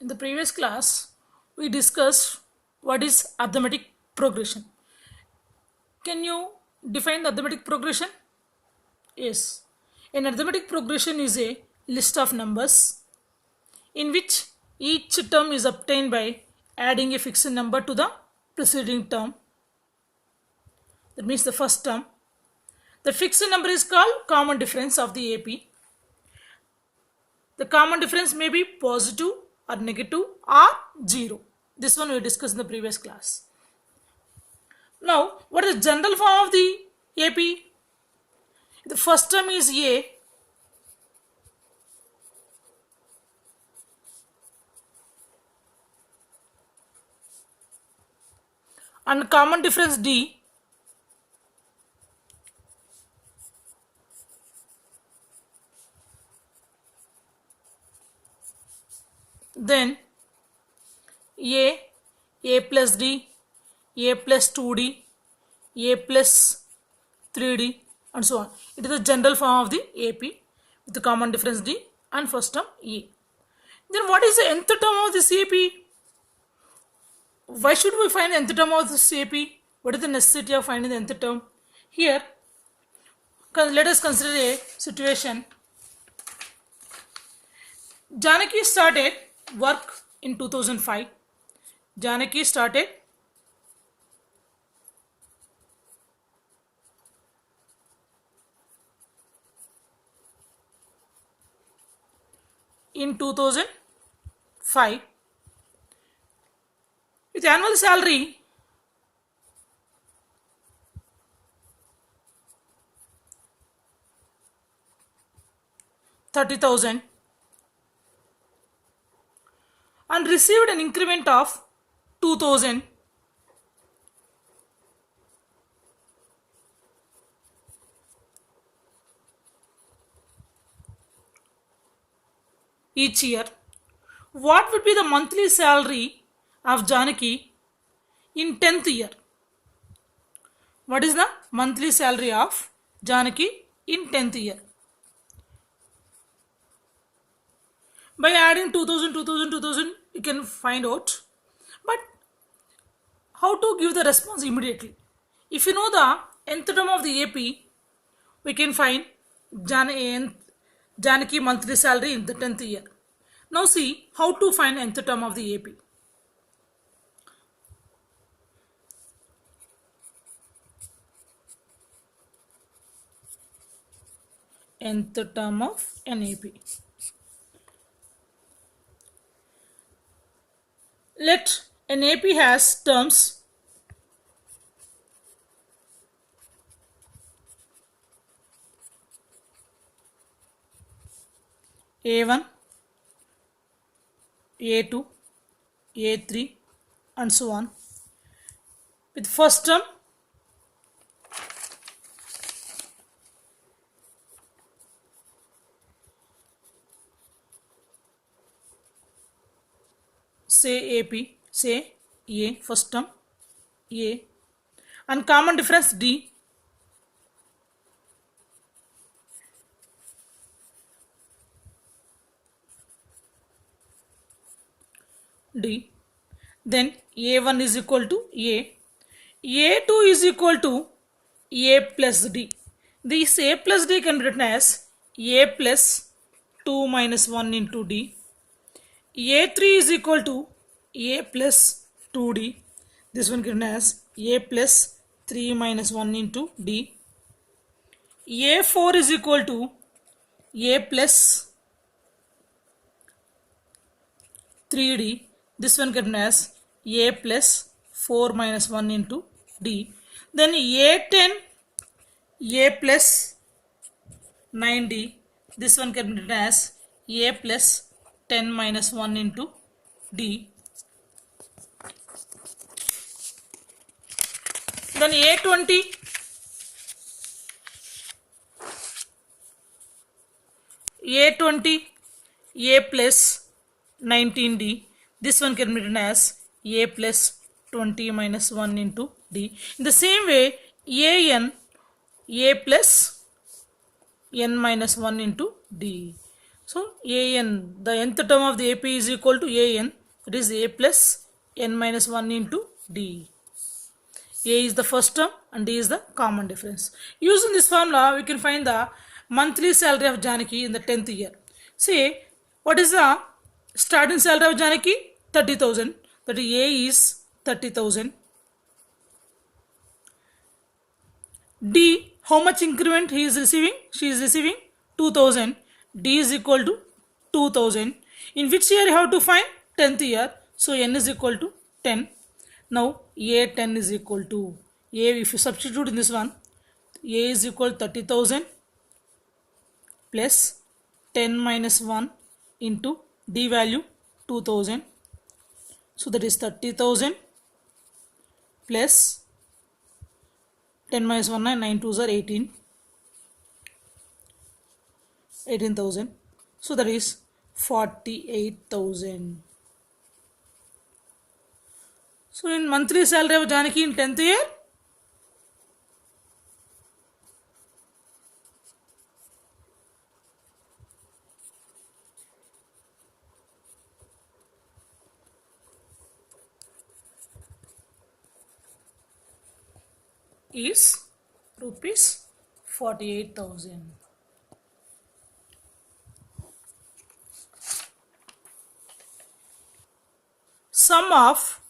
In the previous class, we discussed what is arithmetic progression. Can you define the arithmetic progression? Yes. An arithmetic progression is a list of numbers in which each term is obtained by adding a fixed number to the preceding term. That means the first term. The fixed number is called common difference of the AP. The common difference may be positive or negative or 0. This one we discussed in the previous class. Now, what is the general form of the AP? The first term is A. And common difference D. Then A plus D, A plus 2D, A plus 3D and so on. It is the general form of the AP with the common difference D and first term A. Then what is the nth term of this AP? Why should we find the nth term of this AP? What is the necessity of finding the nth term? Here, let us consider a situation. Janaki started work in 2005. Janaki started in 2005 with annual salary $30,000 and received an increment of 2,000 each year. What would be the monthly salary of Janaki in 10th year? What is the monthly salary of Janaki in 10th year? By adding 2000, 2000, 2000, you can find out. But how to give the response immediately? If you know the nth term of the AP, we can find Janaki monthly salary in the 10th year. Now see how to find nth term of the AP. Nth term of an AP. Let an AP has terms A1, A2, A3 and so on. With first term say AP, say A, first term A and common difference D. D. Then A1 is equal to A. A2 is equal to A plus D. This A plus D can be written as A plus 2 minus 1 into D. A3 is equal to A plus 2D. This one given as A plus 3 minus 1 into D. A4 is equal to A plus 3D. This one given as A plus 4 minus 1 into D. Then A10, A plus 9D. This one can be written as A plus 10 minus 1 into D. Then A20, A20, A plus 19D. This one can be written as A plus 20 minus 1 into D. In the same way, A plus n minus 1 into D. So an, the nth term of the AP is equal to an, that is a plus n minus 1 into d. A is the first term and d is the common difference. Using this formula we can find the monthly salary of Janaki in the 10th year. See, what is the starting salary of Janaki? 30,000. That is A is 30,000. D, how much increment he is receiving? She is receiving 2,000. D is equal to 2,000. In which year you have to find? 10th year. So n is equal to 10. Now A10 is equal to A, if you substitute in this one, A is equal to 30,000 plus 10 minus 1 into D value 2,000. So that is 30,000 plus 10 minus 1, 9 2s are 18. 18,000. So that is 48,000. So in monthly salary of Janaki in 10th year, is rupees 48,000. Sum of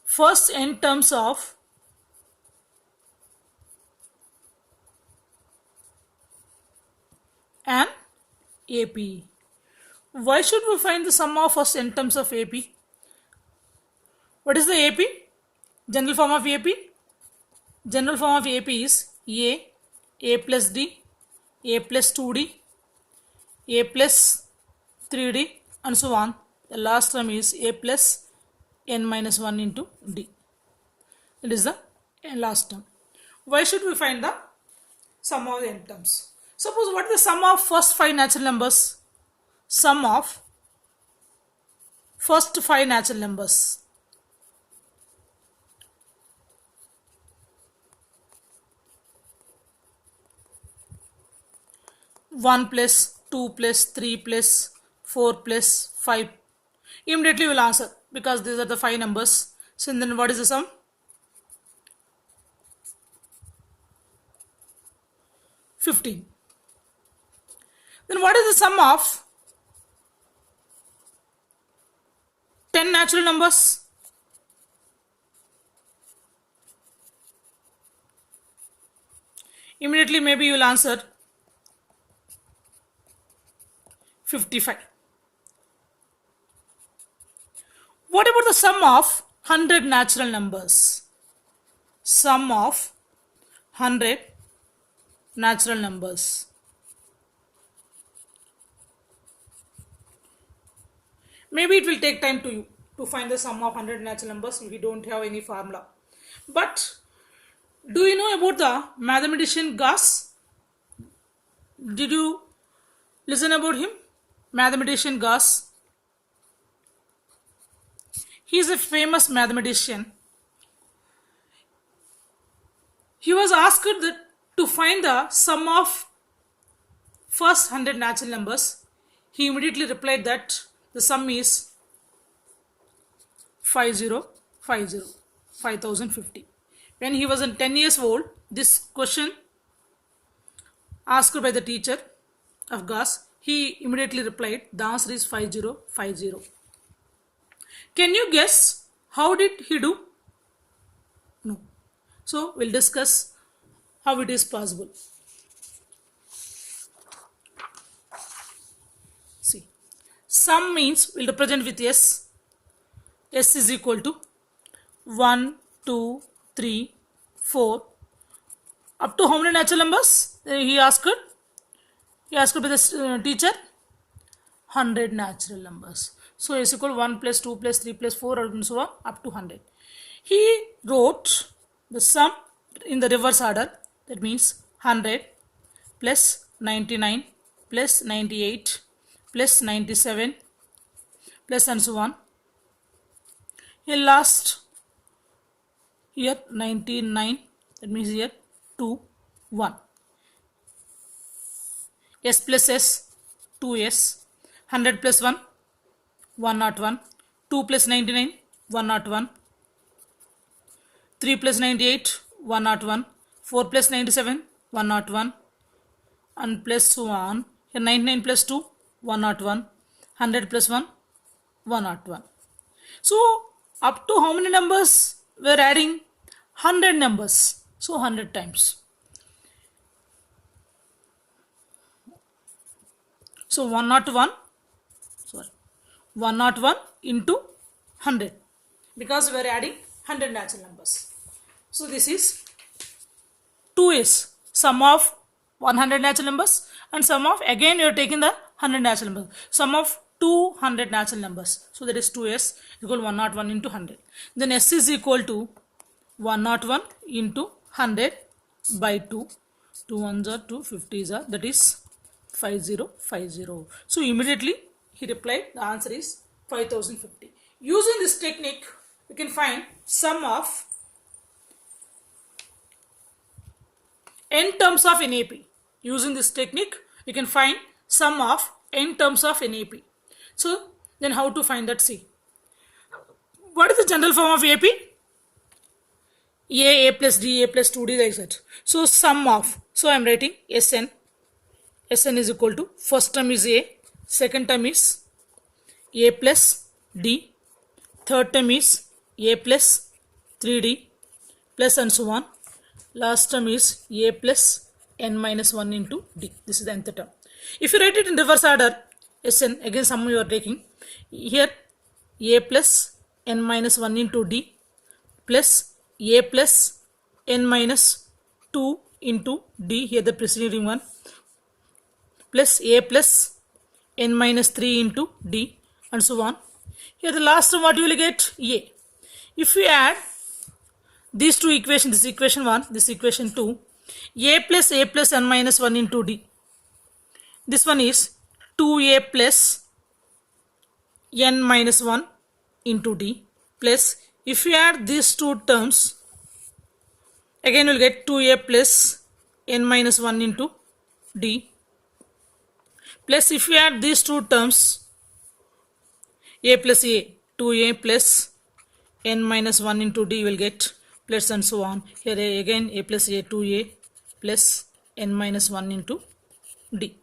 first n terms of an AP. Why should we find the sum of first n terms of AP? What is the AP? General form of AP? General form of AP is A plus D, A plus 2D, A plus 3D and so on. The last term is A plus n minus 1 into D. It is the last term. Why should we find the sum of the n terms? Suppose what is the sum of first 5 natural numbers? Sum of first 5 natural numbers. 1 plus 2 plus 3 plus 4 plus 5. Immediately we will answer because these are the 5 numbers. So then what is the sum? 15. Then what is the sum of 10 natural numbers? Immediately maybe you will answer 55. What about the sum of 100 natural numbers? Sum of 100 natural numbers. Maybe it will take time to you to find the sum of 100 natural numbers if you don't have any formula. But do you know about the mathematician Gauss? Did you listen about him? Mathematician Gauss. He is a famous mathematician. He was asked to find the sum of first 100 natural numbers. He immediately replied that the sum is 5050. When he was 10 years old, this question asked by the teacher of Gauss, he immediately replied, the answer is 5050. Can you guess how did he do? No. So we'll discuss how it is possible. See, sum means we'll represent with S. S is equal to 1, 2, 3, 4. Up to how many natural numbers? He asked by the teacher, 100 natural numbers. So S equal 1 plus 2 plus 3 plus 4 and so on up to 100. He wrote the sum in the reverse order. That means 100 plus 99 plus 98 plus 97 plus and so on. Here last here 99, that means here 2 1. S plus S, 2S, 100 plus 1, 101, 2 plus 99, 101, 3 plus 98, 101, 4 plus 97, 101, and plus 1, here 99 plus 2, 101, 100 plus 1, 101. So up to how many numbers we are adding? 100 numbers. So 100 times. So 101, sorry, 101 into 100, because we are adding 100 natural numbers. So this is 2s, sum of 100 natural numbers, and sum of, again you are taking the 100 natural numbers, sum of 200 natural numbers. So that is 2s equal 101 into 100. Then s is equal to 101 into 100 by 2. 2 ones are 2, 50s are, that is 5050. So immediately he replied, the answer is 5050. Using this technique, we can find sum of n terms of NAP. Using this technique, we can find sum of n terms of NAP. So then how to find that? See, what is the general form of AP? A plus D, A plus 2D, like that. So sum of, so I am writing Sn. Sn is equal to, first term is A, second term is A plus D, third term is A plus 3D, plus and so on. Last term is A plus n minus 1 into D. This is the nth term. If you write it in reverse order, Sn, again sum you are taking. Here A plus n minus 1 into D plus A plus n minus 2 into D, here the preceding one, plus A plus n minus 3 into D, and so on. Here the last term, what you will get? A. If we add these two equations, this equation 1, this equation 2, A plus n minus 1 into D. This one is 2A plus n minus 1 into D, plus if you add these two terms, again you will get 2A plus n minus 1 into D, plus if you add these two terms, A plus A, 2A plus n minus 1 into D, you will get plus and so on. Here again A plus A, 2A plus n minus 1 into D.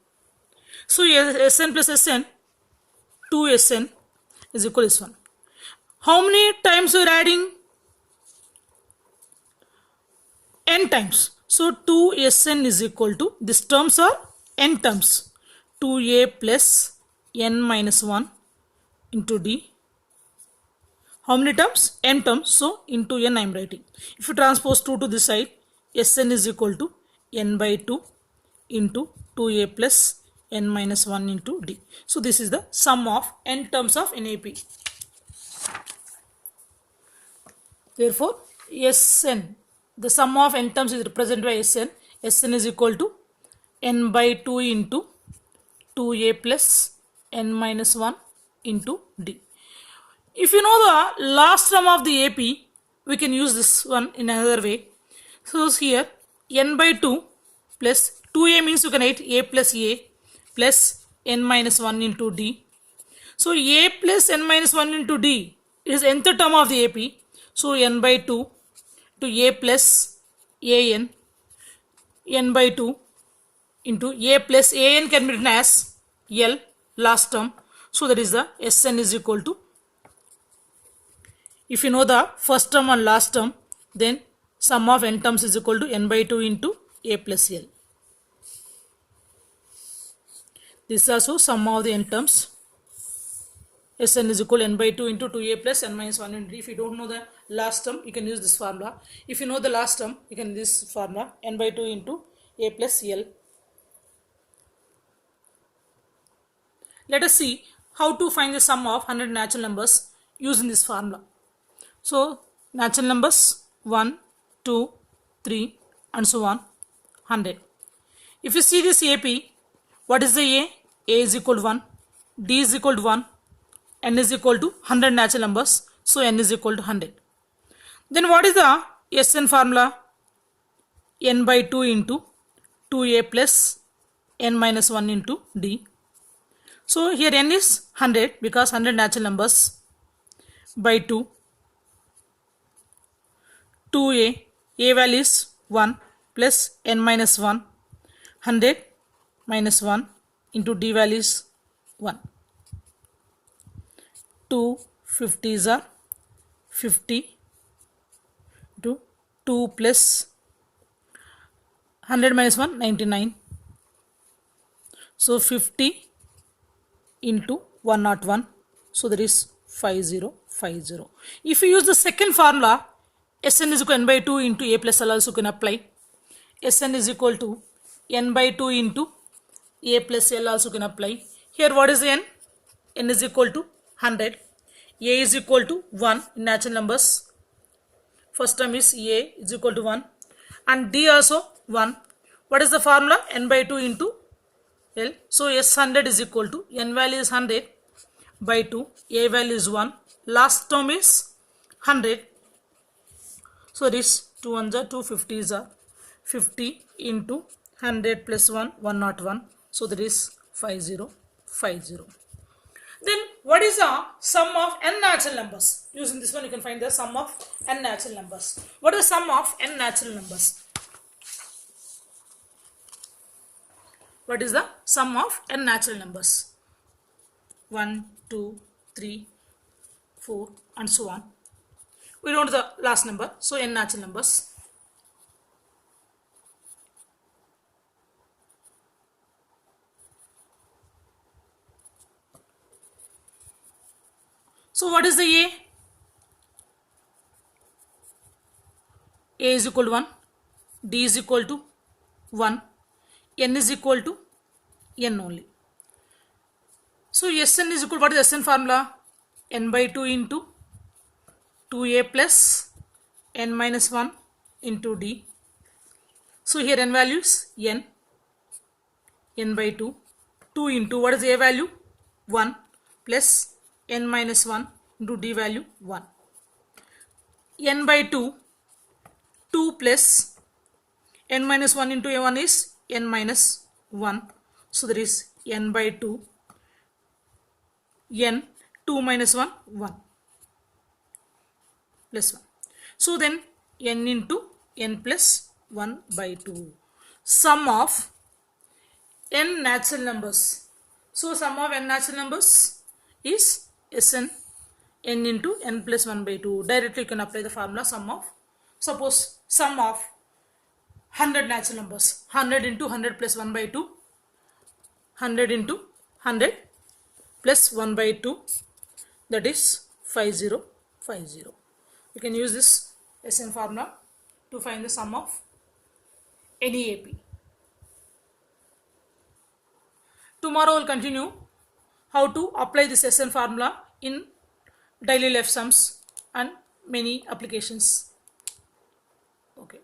So Sn plus Sn, 2Sn is equal to this one. How many times we are adding? N times. So 2Sn is equal to, these terms are n terms, 2A plus n minus 1 into D. How many terms? N terms. So into n I am writing. If you transpose 2 to this side, Sn is equal to n by 2 into 2A plus n minus 1 into D. So this is the sum of n terms of NAP. Therefore Sn, the sum of n terms is represented by Sn. Sn is equal to n by 2 into 2A plus n minus 1 into D. If you know the last term of the AP, we can use this one in another way. So here n by 2 plus 2A means you can write A plus n minus 1 into D. So A plus n minus 1 into D is nth term of the AP. So n by 2 to A plus an, n by 2 into A plus an can be written as L, last term. So that is the Sn is equal to, if you know the first term and last term, then sum of n terms is equal to n by 2 into A plus L. This is also sum of the n terms. Sn is equal to n by 2 into 2A plus n minus 1 into D. If you don't know the last term, you can use this formula. If you know the last term, you can use this formula, n by 2 into A plus L. Let us see how to find the sum of 100 natural numbers using this formula. So natural numbers 1, 2, 3 and so on, 100. If you see this AP, what is the A? A is equal to 1, D is equal to 1, N is equal to 100 natural numbers. So N is equal to 100. Then what is the Sn formula? N by 2 into 2A plus n minus 1 into d. So here n is 100 because 100 natural numbers by 2. 2a value is 1 plus n minus 1. 100 minus 1 into d value is 1. 2 50s are 50 into 2 plus 100 minus 1 99. So 50 into 101. So that is 5050. If you use the second formula, Sn is equal to n by 2 into a plus l also can apply. Sn is equal to n by 2 into a plus l also can apply. Here what is n? N is equal to 100. A is equal to 1 in natural numbers. First term is a is equal to 1 and d also 1. What is the formula? N by 2 into L. So S100 is equal to n value is 100 by 2, a value is 1, last term is 100. So this 2 ones are 2, 50s are 50 into 100 plus 1, 101. So that is 5050. Then what is the sum of n natural numbers? Using this one you can find the sum of n natural numbers. What is the sum of n natural numbers? What is the sum of n natural numbers? 1, 2, 3, 4 and so on. We don't know the last number, so n natural numbers. So what is the a? A is equal to 1, d is equal to 1, n is equal to n only. So Sn is equal to, what is Sn formula? N by 2 into 2a plus n minus 1 into d. So here n value is n by 2. 2 into, what is a value? 1 plus n minus 1 into d value 1. N by 2, 2 plus n minus 1 into a1 is n minus 1. So there is n by 2, n 2 minus 1, 1 plus 1. So then n into n plus 1 by 2. Sum of n natural numbers. So sum of n natural numbers is Sn n into n plus 1 by 2. Directly you can apply the formula sum of, suppose sum of 100 natural numbers. 100 into 100 plus 1 by 2. 100 into 100 plus 1 by 2, that is 5050. You can use this Sn formula to find the sum of any AP. Tomorrow we'll continue how to apply this Sn formula in daily life sums and many applications. Okay.